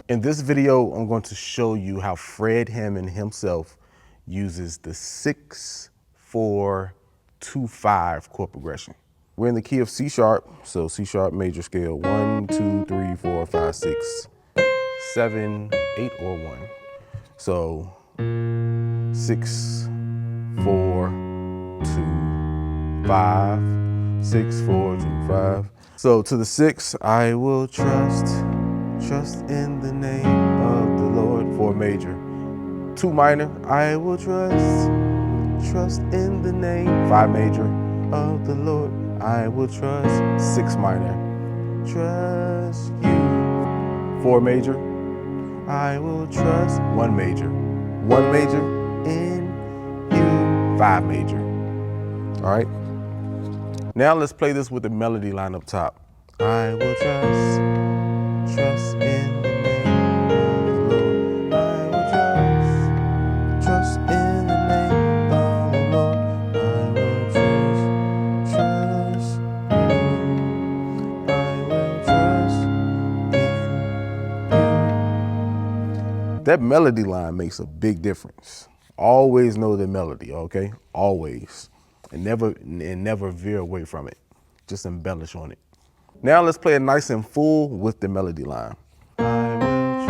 In this video, I'm going to show you how Fred Hammond himself uses the 6-4-2-5 chord progression. We're in the key of C sharp, so C sharp major scale, 1, 2, 3, 4, 5, 6, 7, 8, or 1. So 6, 4, 2, 5, 6, 4, 2, 5. So to the 6, I will trust in the name of the Lord. 4 major. 2 minor, I will trust in the name. 5 major of the Lord, I will trust. 6 minor, trust you. 4 major, I will trust. 1 major, 1 major in you. 5 major. All right. Now let's play this with the melody line up top. I will trust in the name of the Lord. I will trust in the name of the Lord. I will trust you. I will trust in you. That melody line makes a big difference. Always know the melody, okay? Always. And never veer away from it. Just embellish on it. Now let's play it nice and full with the melody line. I will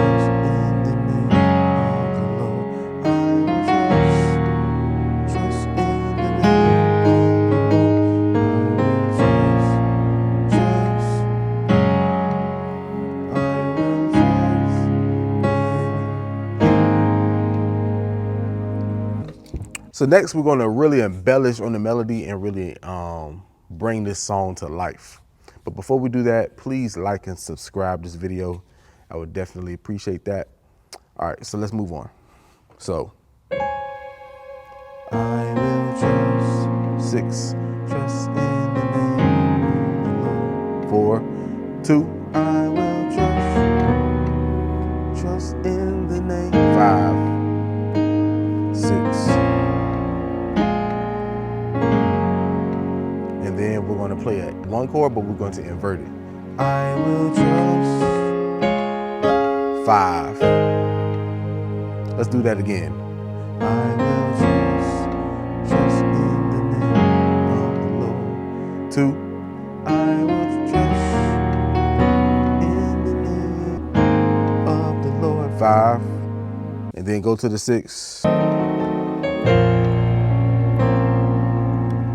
trust in the name of the Lord. I will trust in the name of the Lord. I will trust in you. So next we're gonna really embellish on the melody and really bring this song to life. But before we do that, please like and subscribe this video. I would definitely appreciate that. All right, so let's move on. So, I will trust. 6, trust in the name of the Lord. 4, 2, I will trust in the name. 5, 6. And then we're going to play at 1 chord, but we're going to invert it. I will trust. 5. Let's do that again. I will trust in the name of the Lord. 2. I will trust in the name of the Lord. 5. And then go to the 6.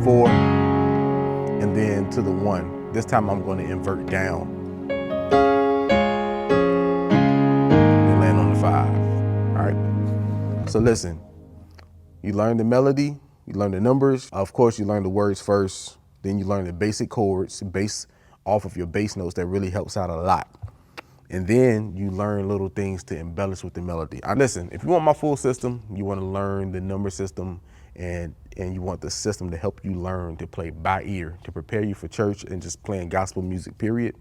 4. And then to the 1. This time I'm going to invert down. And land on the 5. All right. So listen, you learn the melody, you learn the numbers. Of course, you learn the words first. Then you learn the basic chords based off of your bass notes. That really helps out a lot. And then you learn little things to embellish with the melody. Listen, if you want my full system, you want to learn the number system and you want the system to help you learn to play by ear, to prepare you for church and just playing gospel music, period.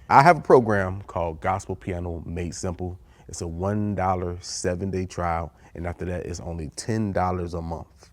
I have a program called Gospel Piano Made Simple. It's a $1 7-day trial. And after that, it's only $10 a month.